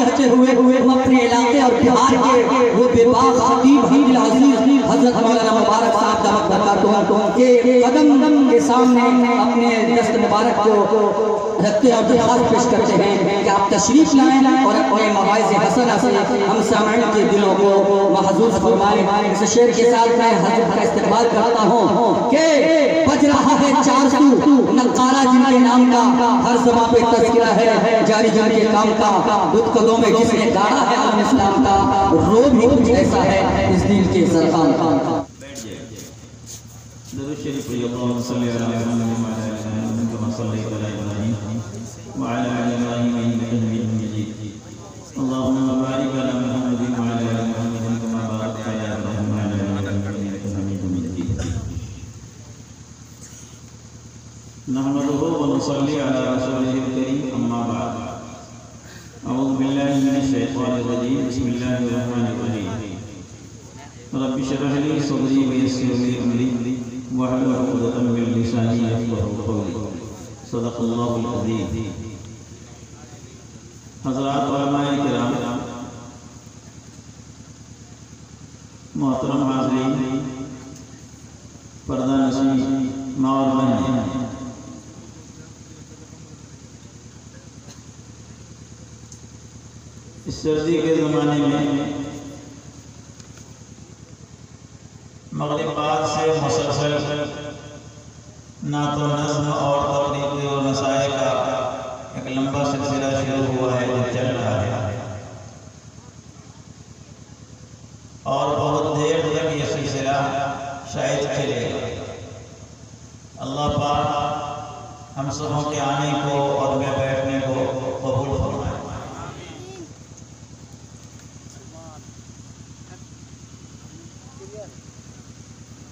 کہتے ہوئے ہم اپنے علاقے اور بہار کے وہ بے باک خطیب حمد العزیز حضرت مولانا مبارک صاحب دامت برکاتہم کے قدم کے سامنے اپنے دست مبارک کو رکھتے ہیں اور درخواست پیش کرتے ہیں کہ آپ تشریف لائیں اور اپنے مواعظ حسنہ سے ہم سامعین کے دلوں کو محظوظ فرمائیں۔ اس شعر کے ساتھ میں حضرت کا استقبال کرتا ہوں کہ بج رہا ہے چار سو نقارہ جن کے نام کا، ہر زبان پہ تذکرہ ہے جاری جن کے کام کا، دودھ قدوں میں جس نے گاڑا ہے عالم اسلام کا، رو بھی کچھ ایسا ہے اس دل کے سرخان کا۔ درود شریف پڑھیے، اللہم صلی علی محمد وعلی آل محمد کما صلیت علی ابراہیم وعلی آل ابراہیم انک حمید مجید، اللہم بارک علی محمد وعلی آل محمد کما بارکت علی ابراہیم وعلی آل ابراہیم انک حمید مجید۔ نحمدہ ونصلی علی رسولہ الکریم، اما بعد، اعوذ باللہ من الشیطان الرجیم، بسم اللہ الرحمن الرحیم، رب اشرح لی صدری ویسر لی امری واحلل عقدۃ من لسانی یفقہوا قولی، صدق اللہ العظیم۔ حضرات علماء کرام، محترم حاضرین، پردہ نشین ماں اور بہنیں، اس سردی کے زمانے میں مغربات سے مسلسل نعت و نظم اور تقریر و نصائح کا ایک لمبا سلسلہ شروع ہوا ہے جو چل رہا ہے، اور بہت دیر تک یہ سلسلہ شاید چلے گا۔ اللہ پاک ہم سبوں کے آنے کو اور میں بیٹھنے کو قبول فرمائے۔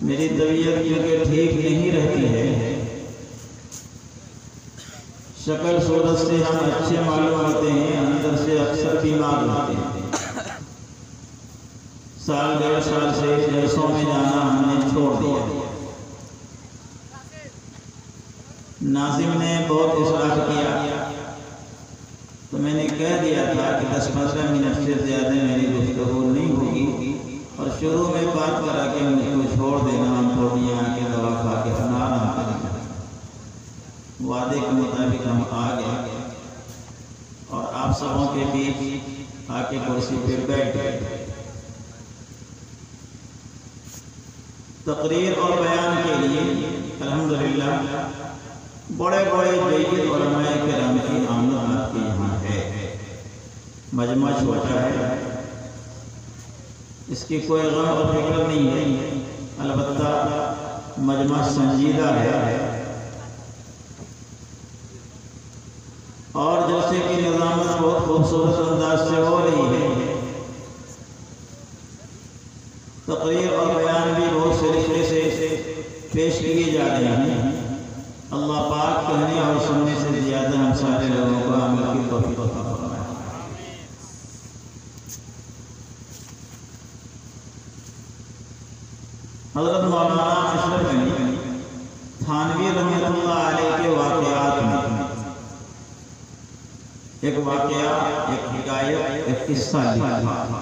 میری طبیعت کیونکہ ٹھیک نہیں رہتی ہے، شکل صورت سے ہم اچھے معلوم ہوتے ہیں، اندر سے اکثر بیمار ہوتے ہیں۔ سال ڈیڑھ سال سے جلسوں میں جانا ہم نے چھوڑ دیا۔ ناظم نے بہت اصرار کیا تو میں نے کہہ دیا تھا کہ 10-15 منٹ سے زیادہ میری گفتگو نہیں ہوگی، اور شروع میں بات کرا کہ مجھ کو چھوڑ دینا، ہم پورنیہ آ کے دوا کھا کے آرام کریں۔ وعدے کے مطابق ہم آ گئے اور آپ سبوں کے بیچ آ کے کرسی پہ بیٹھ گئے۔ تقریر اور بیان کے لیے الحمدللہ بڑے بڑے جید علماء کرام کی آمد آپ کے یہاں ہے۔ مجمع چھوٹا ہے، اس کی کوئی غم اور فکر نہیں ہے، البتہ مجمع سنجیدہ ہے، اور جیسے کہ نظامت بہت خوبصورت انداز سے ہو رہی ہے، تقریر اور بیان بھی بہت سلیقے سے پیش کیے جا رہے ہیں۔ اللہ پاک کہنے اور سننے سے زیادہ ہم سارے لوگوں کو عمل کی توفیق عطا فرمائے۔ حضرت مولانا اشرف علی تھانوی رحمۃ اللہ علیہ کے واقعات میں ایک واقعہ، ایک حکایت، ایک قصہ لکھا۔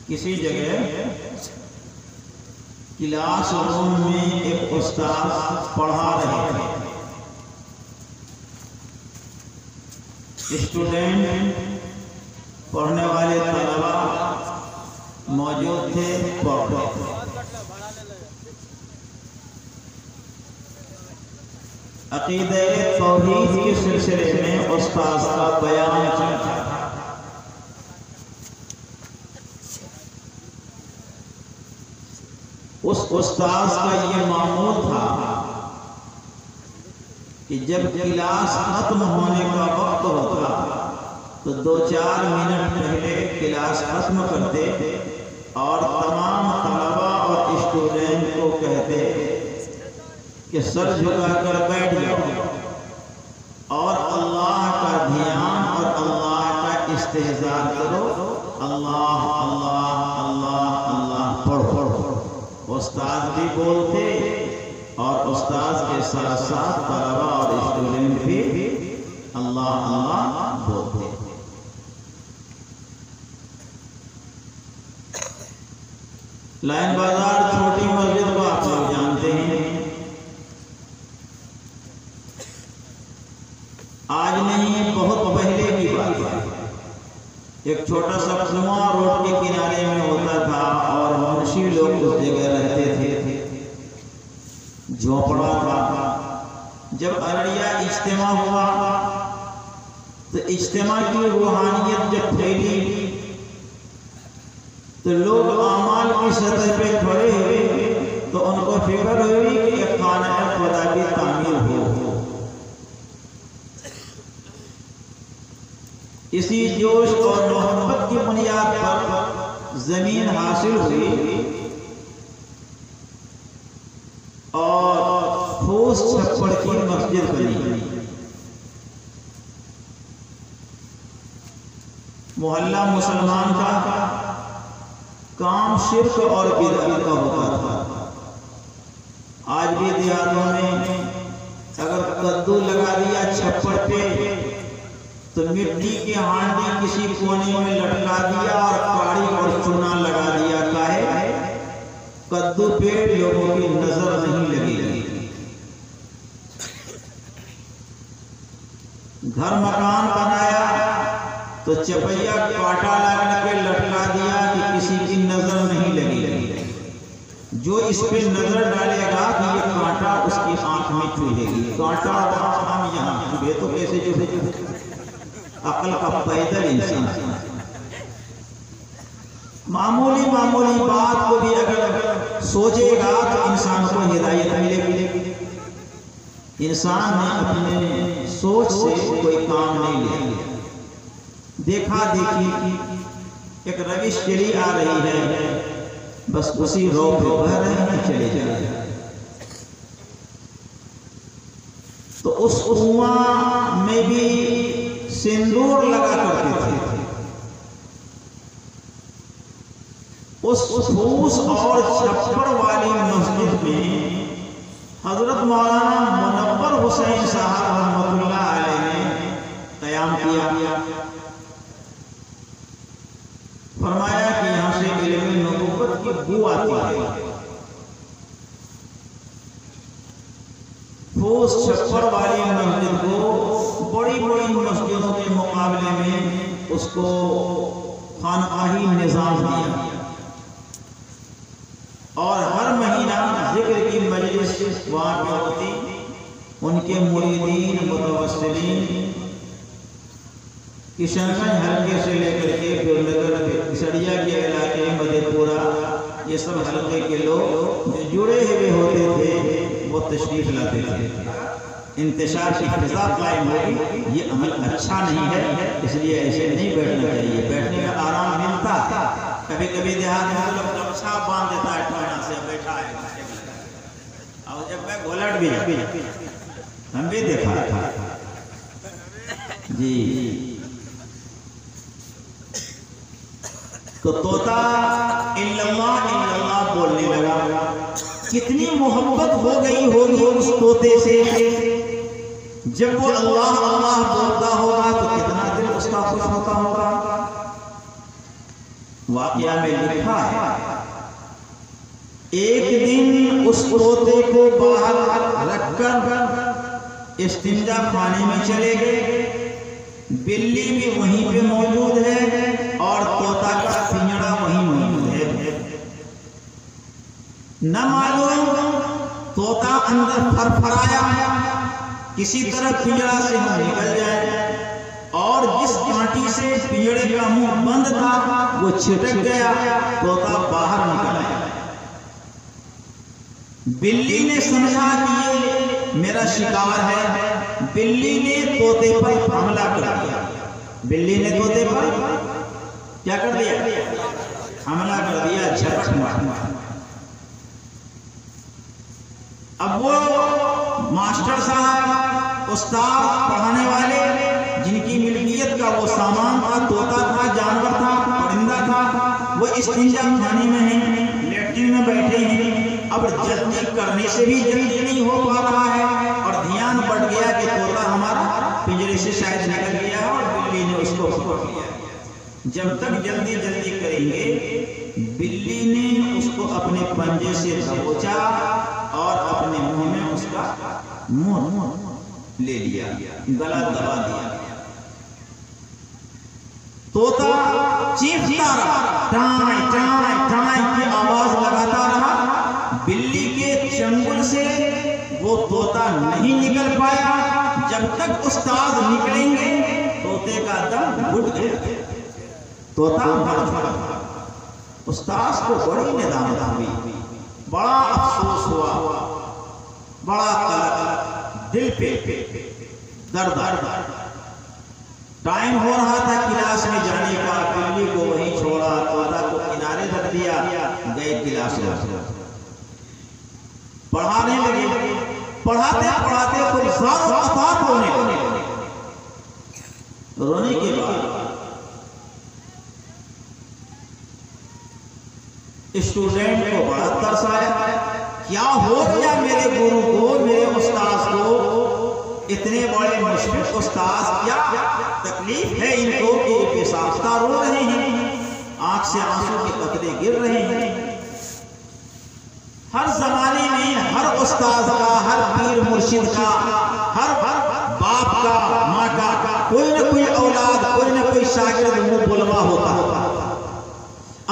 کسی جگہ کلاس روم میں ایک استاد پڑھا رہے تھے، اسٹوڈنٹ پڑھنے والے طلبہ موجود تھے، پڑھ رہے تھے۔ عقیدہ توحید کے سلسلے میں استاد کا بیان چل رہا تھا۔ اس استاد کا یہ معمول تھا کہ جب کلاس ختم ہونے کا وقت ہوتا تو 2-4 منٹ پہلے کلاس ختم کرتے اور تمام طلبہ اور اسٹوڈنٹ کو کہتے کہ سر جھکا کر بیٹھ جاؤ اور اللہ کا دھیان اور اللہ کا استحضار کرو، اللہ اللہ اللہ اللہ پڑھو۔ استاد بھی بولتے اور استاد کے ساتھ ساتھ طلبہ اور اسٹوڈنٹ بھی اللہ اللہ اللہ بولتے تھے۔ لائن بازار چھوٹی مسجد کو آپ لوگ جانتے ہیں، آج نہیں بہت پہلے کی بات ہے۔ ایک چھوٹا سا کنواں روڈ کے کنارے میں ہوتا تھا اور منشی لوگ اس جگہ رہتے تھے، جھونپڑا تھا۔ جب ارڑیا اجتماع ہوا تو اجتماع کی روحانیت جب پھیلی تو لوگ اعمال کی سطح پہ کھڑے ہوئے تو ان کو فکر ہوئی کہ ایک خانہ خدا کی تعمیر ہو۔ اسی جوش اور محبت کی بنیاد پر زمین حاصل ہوئی اور ٹھوس چھپڑ کی مسجد بنی۔ محلہ مسلمان کا کام شرک اور بدعت کا ہوتا تھا۔ آج بھی دیہاتوں میں اگر کدو لگا دیا چھپڑ پہ تو مٹی کی ہانڈی کسی کونے میں لٹکا دیا اور کاڑی اور چونا لگا دیا، کاہے کدو پہ لوگوں کی نظر نہیں لگے گی۔ گھر مکان بنایا تو چپیا کاٹا لگا کے لٹکا دیا کہ کسی کی نظر نہیں لگے گی۔ جو اس پہ نظر ڈالے گا کہ یہ کانٹا اس کی آنکھ میں چبھے گی، کانٹا ہم یہاں چبھے تو کیسے چبھے؟ عقل کا پیدل انسان معمولی بات کو بھی اگر سوچے گا تو انسان کو ہدایت ملے گی۔ انسان نے اپنے سوچ سے کوئی کام نہیں لیا، دیکھا دیکھی ایک روش چلی آ رہی ہے، بس اسی رو پہ بہ رہے ہیں، چلے جا رہے ہیں۔ تو اس کنواں میں بھی سندور لگا کرتے تھے۔ اس ٹھوس اور چھپڑ والی مسجد میں حضرت مولانا منور حسین صاحب رحمۃ اللہ علیہ نے قیام کیا۔ فرمایا کہ یہاں سے علم نبوت کی بو آتی ہے۔ ٹھوس چھپڑ والی مسجد کو بڑی مسجدوں کے مقابلے میں اس کو خانقاہی نظام دیا اور ہر مہینہ ذکر کی مجلس وہاں پہ ہوتی۔ ان کے مریدین متوسلین کشن گنج حلقے سے لے کر کے پھر نگر سڑیا کے علاقے مدھے پورہ، یہ سب حلقے کے لوگ جو جڑے ہوئے ہوتے تھے وہ تشریف لاتے تھے۔ انتشار کی فضا قائم ہوگی، یہ عمل اچھا نہیں ہے، اس لیے ایسے نہیں بیٹھنا چاہیے، بیٹھنے کا آرام ملتا۔ کبھی کبھی دیہات میں لوگ گمچھا باندھ دیتا ہے، ٹھونا سے بیٹھا ہے، اور جب میں گھولٹ بھی ہم بھی دیکھا تھا جی۔ تو طوطا الا اللہ بولنے لگا۔ کتنی محبت ہو گئی ہوگی اس طوطے سے، جب وہ اللہ اللہ بولتا ہوگا تو کتنا دل اس کا خوش ہوتا ہوگا۔ واقعہ میں لکھا ہے ایک دن اس طوطے کو باہر رکھ کر استنجا خانے میں چلے گئے، بلی بھی وہیں پہ موجود ہے اور طوطا کا پنجڑا وہیں موجود ہے۔ نہ معلوم طوطا اندر فرفرایا، کسی طرح پنجڑا سے ہم نکل جائے، اور جس کانٹی سے پنجڑے کا منہ بند تھا وہ چھٹک گیا، طوطا باہر نکل آیا۔ بلی نے سمجھا کہ یہ میرا شکار ہے، بلی نے طوطے پر حملہ کر دیا۔ بلی نے طوطے پر کیا کر دیا؟ حملہ کر دیا، جھپٹ مار۔ اب وہ ماسٹر صاحب، استاد، پڑھانے والے، جن کی ملکیت کا وہ سامان تھا، طوطا تھا، جانور تھا، پرندہ تھا، وہ استنجا خانے میں ہیں، لیٹرین میں بیٹھے ہیں۔ اب جلدی کرنے سے بھی جلدی نہیں ہو پا رہا ہے، اور دھیان بڑھ گیا کہ طوطا ہمارا پنجرے سے شاید نکل گیا اور بلی نے اس کو پکڑ لیا. جب تک جلدی جلدی کریں گے بلی نے اس کو اپنے پنجے سے دبوچا اور اپنے منہ میں اس کا منہ لے لیا, گلا دبا دیا. طوطا چیختا رہا, ٹائیں ٹائیں ٹائیں کی آواز لگاتا رہا. بلی کے چنگل سے وہ طوطا نہیں نکل پایا. جب تک استاد نکلیں گے طوطے کا دم گھٹ گیا, طوطا مر گیا. استاد کو بڑی ندامت ہوئی, بڑا افسوس ہوا, بڑا قلق, دل پہ درد. ٹائم ہو رہا تھا کلاس میں جانے کا, بلی کو وہیں چھوڑا, طوطا کو کنارے رکھ دیا, گئے کلاس میں. پڑھانے لگے, پڑھاتے پڑھاتے کوئی زار و عطار رونے لگے. رونے کے بعد اسٹوڈنٹ کو بڑا ترس آیا, کیا ہو گیا میرے گرو کو, میرے استاذ کو, اتنے بڑے مشفق استاذ, کیا تکلیف ہے ان کو کہ بے ساختہ رو رہے ہیں, آنکھ سے آنسو کے قطرے گر رہے ہیں. ہر زمانے میں ہر استاذ کا, ہر پیر مرشد کا, ہر باپ کا, ماں کا کوئی نہ کوئی اولاد, کوئی نہ کوئی شاگرد منہ بلوا ہوتا.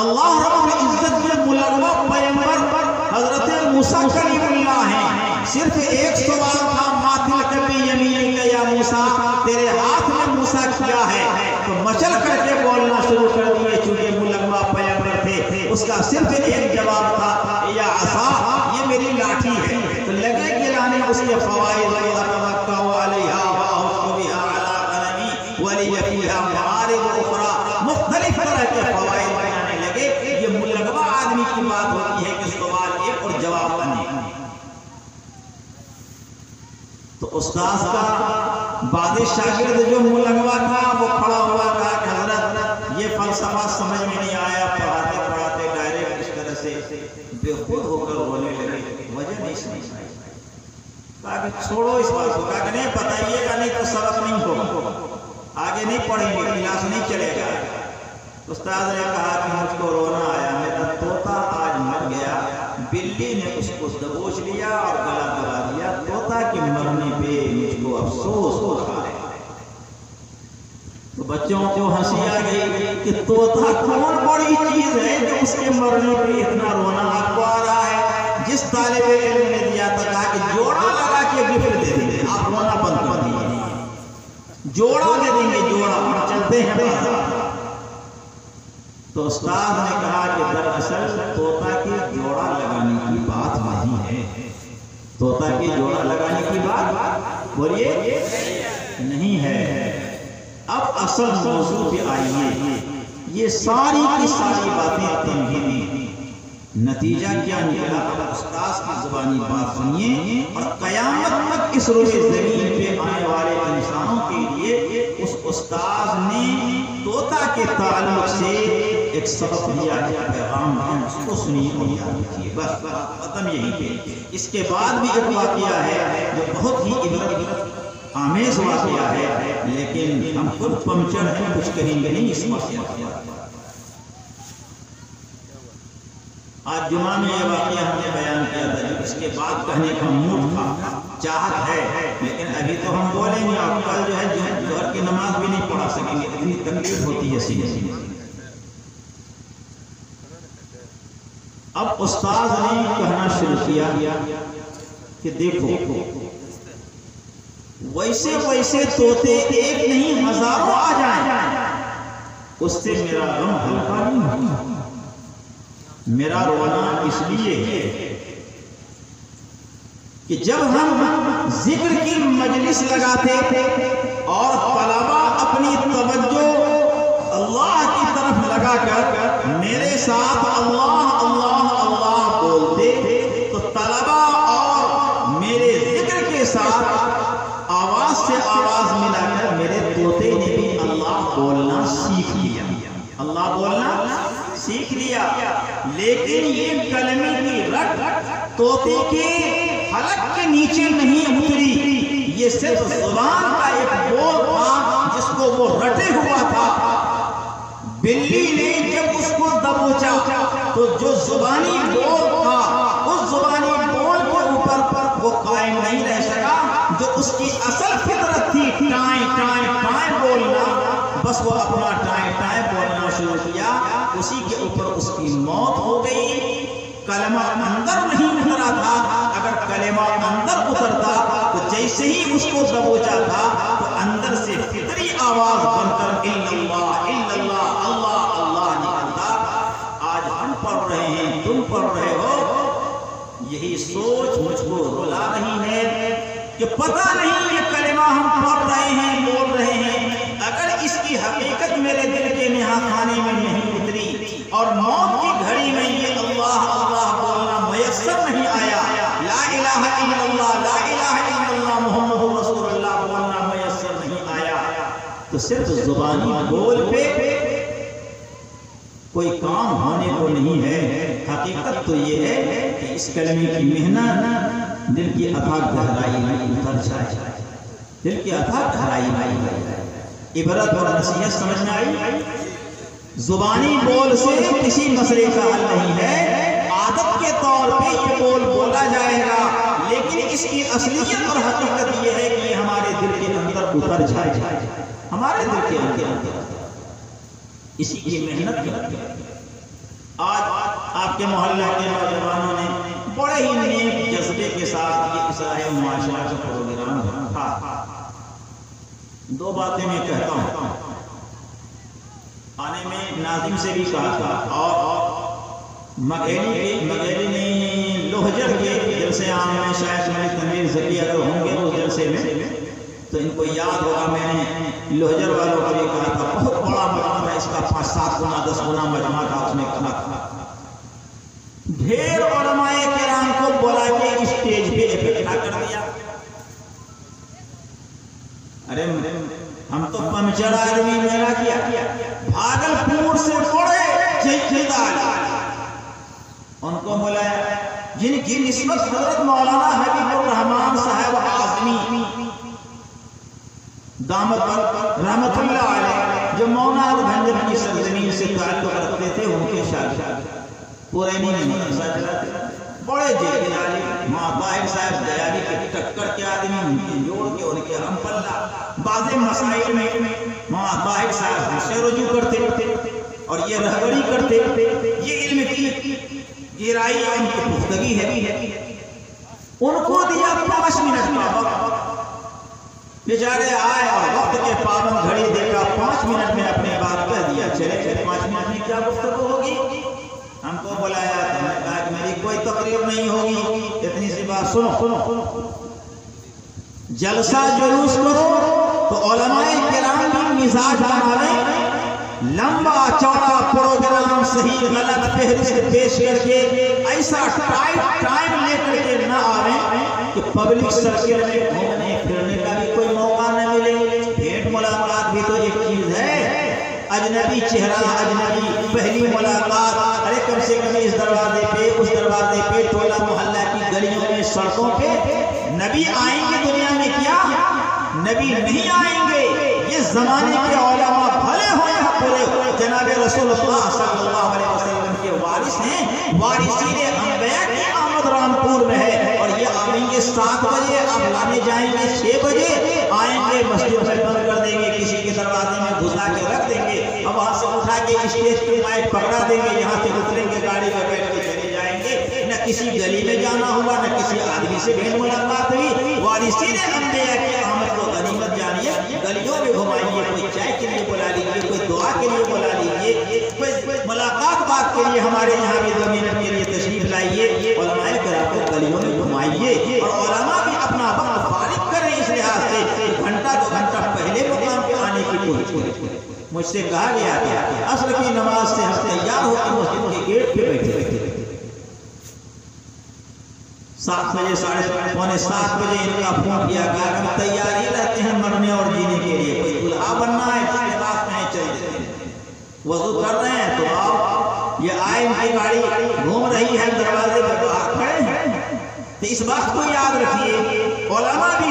اللہ رب العزت کے ملغوہ پیغمبر حضرت موسیٰ کلیم اللہ ہیں. صرف ایک سوال تھا, ما تلک بیمینک یا موسیٰ, تیرے ہاتھ میں موسیٰ کیا ہے؟ تو مچل کر کے بولنا شروع کر دیے, چونکہ ملغوہ پیغمبر تھے. اس کا صرف ایک جواب تھا, یا عصا, یہ میری لاٹھی ہے. تو لگے گرانے اس کے فوائد, وَأَتَوَكَّلُ عَلَيْهَا وَأَحُسُّ بِهَا عَلَىٰ غَنَمِي وَلِيَ فِيهَا مَعَارِبُ أُخْرَىٰ, مختلف طرح کے فوائد بیانے لگے. یہ ملغوہ آدمی کی بات ہوتی ہے کہ سوال ایک اور جواب نہیں. تو استاذ کا بعد شاگرد جو ملغوہ تھا وہ کھڑا ہوا, کہا کہ حضرت یہ فلسفہ سمجھ میں نہیں آیا. پڑھاتے پڑھاتے ڈائریکٹ اس طرح سے بے خود ہو کر رونے لگے, وجہ نہیں سمجھ آئی. کہا کہ چھوڑو اس بات کو, کہا کہ نہیں بتائیے گا, نہیں تو سبق نہیں ہوگا, آگے نہیں پڑھیں گے, کلاس نہیں چلے گا. استاد نے کہا کہ مجھ کو رونا آیا, میرا طوطا آج مر گیا. بلی نے اس کو دبوچ لیا اور گلا دبا دیا. طوطا کے مرنے پہ مجھ کو افسوس ہو رہا ہے. تو بچوں کو ہنسی آ گئی کہ طوطا کون بڑی چیز ہے کہ اس کے مرنے پہ اتنا رونا آپ کو آ رہا ہے. جس طالب علم نے دیا تھا, کہا کہ جوڑا لگا کے گفٹ دے دیں گے, آپ رونا بند کر دیجیے, جوڑا دے دیں گے, جوڑا, ہم چلتے ہیں بازار. تو استاد نے کہا کہ دراصل طوطا کی جوڑا لگانے کی بات نہیں ہے, طوطا کی جوڑا لگانے کی بات بولیے نہیں ہے. اب اصل موضوع پہ آئیے. یہ ساری کی ساری باتیں تمہیدی, نتیجہ کیا نکلا؟ اب استاذ کی زبانی بات سنیے, اور قیامت تک اس روئے زمین پہ آنے والے انسانوں کے لیے اس استاذ نے طوطا کے تعلق سے ایک سبق دیا, ایک پیغام دیا, اس کو سنیے اور یاد رکھیے. بس ختم یہی پہ. اس کے بعد بھی ایک واقعہ ہے جو بہت ہی عبرت آمیز واقعہ ہے, لیکن ہم خود پنچر ہیں, کچھ کہیں گے نہیں اس واقعہ. آج جمعہ میں یہ واقعہ ہم نے بیان کیا تھا, جو اس کے بعد کہنے کا موڈ تھا, چاہت ہے, لیکن ابھی تو ہم بولیں گے. اور کل جو ہے ظہر کی نماز بھی نہیں پڑھا سکیں گے, اتنی تکلیف ہوتی ہے سینے. اب استاد نے کہنا شروع کیا کہ دیکھو ویسے ویسے طوطے ایک نہیں ہزاروں آ جائیں, اس سے میرا غم ہلکا نہیں ہوتا. میرا رونا اس لیے ہے کہ جب ہم ذکر کی مجلس لگاتے اور طلبہ اپنی توجہ اللہ کی طرف لگا کر میرے ساتھ اللہ اللہ اللہ بولتے, تو طلبہ اور میرے ذکر کے ساتھ آواز سے آواز ملا کر میرے طوطے نے بھی اللہ بولنا سیکھ لیا, اللہ بولنا سیکھ لیا. لیکن یہ کلمے کی رٹ طوطے کے حلق کے نیچے نہیں اتری, یہ صرف زبان کا ایک بول تھا جس کو وہ رٹے ہوا تھا۔ بلی نے جب اس کو دبوچا تو جو زبانی بول تھا اس زبانی بول کے اوپر وہ قائم نہیں رہ سکا، جو اس کی اصل فطرت تھی ٹائیں ٹائیں ٹائیں بولنا، بس وہ اپنا ٹائیں ٹائیں بولنا شروع کیا، اسی کے اوپر اس کی موت ہو گئی۔ کلمہ اندر نہیں اترا تھا، اگر کلمہ اندر اترتا تو جیسے ہی اس کو دبوچا تھا تو اندر سے فطری آواز بن کر اللہ اللہ اللہ اللہ نکلتا۔ آج ہم پڑھ رہے ہیں، تم پڑھ رہے ہو، یہی سوچ مجھ کو رلا رہی ہے کہ پتہ نہیں یہ کلمہ ہم پڑھ رہے ہیں، بول رہے ہیں، اگر اس کی حقیقت میرے دل کے نہا خانے میں نہیں اتری اور موت کی گھڑی میں یہ اللہ اللہ بولنا میسر نہیں آیا، لا الہ الا اللہ لا الہ الا اللہ محمد رسول اللہ بولنا میسر نہیں آیا، تو صرف زبانی بول پہ کوئی کام ہونے کو نہیں ہے۔ حقیقت تو یہ ہے کہ اس کلمے کی محنت دل کی اتھاہ گہرائی میں اتر جائے، دل کی اتھاہ گہرائی میں عبرت اور نصیحت سمجھ میں آئی۔ زبانی بول سے کسی مسئلے کا حل نہیں ہے، عادت کے طور پہ یہ بول بولا جائے گا، لیکن اس کی اصلیت اور حقیقت یہ ہے کہ یہ ہمارے دل کے اندر اتر جائے، ہمارے دل کے اندر اسی کی محنت کرتے ہیں۔ آج آپ کے محلہ کے نوجوانوں نے بڑے ہی نیک جذبے کے ساتھ یہ اصلاح معاشرہ کا پروگرام رکھا۔ دو باتیں میں کہتا ہوں، آنے میں ناظم سے بھی کہا تھا، اور مغیری نے لوہجر کے جلسے عام میں شاید میں تنویر ذکی اگر ہوں گے اس جلسے میں تو ان کو یاد ہوگا، میں نے لوہجر والوں کو بھی کہا تھا، بہت بڑا مجمع تھا اس کا، 5-7 گنا 10 گنا مجمع تھا، اس میں کہا تھا ڈھیر علماء کرام کو بلا کے اسٹیج پہ اکٹھا کر دیا۔ ارے ہم تو پنچر آدمی میرا کیا، بھاگلپور سے بڑے جیدار ان کو بلایا، جن کی نسبت حضرت مولانا حبیب الرحمان صاحب اعظمی دامت رحمت اللہ علیہ جو مولانا بھنجر کی سرزمین سے تعلق رکھتے تھے، ان کے شاگرد پورینی میں مدرسہ چلاتے بڑے جیدار، ماں طاہر صاحب دیاری کے ٹکر کے آدمی، ان کے جوڑ کے ان کے ہم پلہ بعض مسائل میں ماں طاہر صاحب سے رجوع کرتے اور یہ رہبری کرتے، یہ علم کی گہرائی ان کی پختگی ہے۔ ان کو دیا 5 منٹ کا وقت، بیچارے آئے اور وقت کے پابند گھڑی دیکھا، 5 منٹ میں اپنے بات کہہ دیا، چلے 5 منٹ میں کیا گفتگو ہوگی؟ ہم کو بلایا، ہم نے کہا کہ میری کوئی تقریر نہیں ہوگی، اتنی سی بات سنو، جلسہ جلوس کرو تو علماء کرام بھی مزاج بناویں، لمبا چوڑا پروگرام صحیح غلط فہرست پیش کر کے ایسا ٹائم لے کر کے نہ آویں کہ پبلک سرکل میں گھومنے پھرنے کا بھی کوئی موقع نہ ملے۔ بھیٹ ملاقات بھی تو ایک چیز ہے، اجنبی چہرہ اجنبی پہلی ملاقات، ارے کم سے کم اس دروازے پہ اس دروازے پہ ٹولہ محلہ کی گلیوں میں سڑکوں پہ نبی آئیں گے دنیا میں کیا؟ نبی نہیں آئیں گے، یہ زمانے کے علماء بھلے ہوئے پورے جناب رسول اللہ صلی اللہ علیہ وسلم کے وارث ہیں، وارثین انبیاء کی آمد رامپور میں ہے، اور یہ آئیں گے 7 بجے، اب لانے جائیں گے 6 بجے، آئیں گے مسجد میں بند کر دیں گے، کسی کے دروازے میں گھسا کے رکھ دیں گے، اب وہاں سے اٹھا کے اسٹیج پہ مائک پکڑا دیں گے، یہاں سے اتریں گے گاڑی میں بیٹھ کے چلے جائیں گے، نہ کسی گلی میں جانا ہوگا نہ کسی آدمی سے بھیٹ ملاقات ہوئی۔ وارثین انبیاء کی آمد کو غنیمت جانیے، گلیوں میں گھمائیے، کوئی چائے کے لیے بلا لیجیے، کوئی دعا کے لیے بلا لیجیے، کوئی ملاقات بات کے لیے ہمارے یہاں بھی 2 منٹ کے لیے تشریف لائیے، علماء کرام کو گلیوں میں گھمائیے، اور علماء بھی اپنا وقت فارغ کریں اس لحاظ سے 1 گھنٹہ 2 گھنٹہ پہلے مقام پہ آنے کی کوشش کریں۔ مجھ سے کہا گیا کہ عصر کی نماز سے ہم تیار ہو کے مسجد کے گیٹ پہ بیٹھے 7 بجے 6:45 بجے ان کا فون کیا کہ ہم تیار ہی رہتے ہیں مرنے اور جینے کے لیے، کوئی دلہا بننا ہے جس کے پاس میں چل دیتے ہیں، وضو کر رہے ہیں تو آؤ، یہ آئے ان کی گاڑی گھوم رہی ہے، دروازے پہ باہر کھڑے ہیں، تو اس بات کو یاد رکھیے، علماء بھی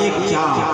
1 4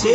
6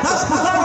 10,000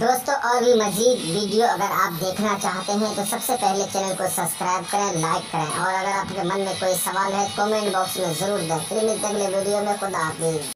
دوستوں اور بھی مزید ویڈیو اگر آپ دیکھنا چاہتے ہیں تو سب سے پہلے چینل کو سبسکرائب کریں، لائک کریں، اور اگر آپ کے من میں کوئی سوال ہے کامنٹ باکس میں ضرور دیں۔ پھر ملتے ہیں اگلے ویڈیو میں۔ خدا حافظ۔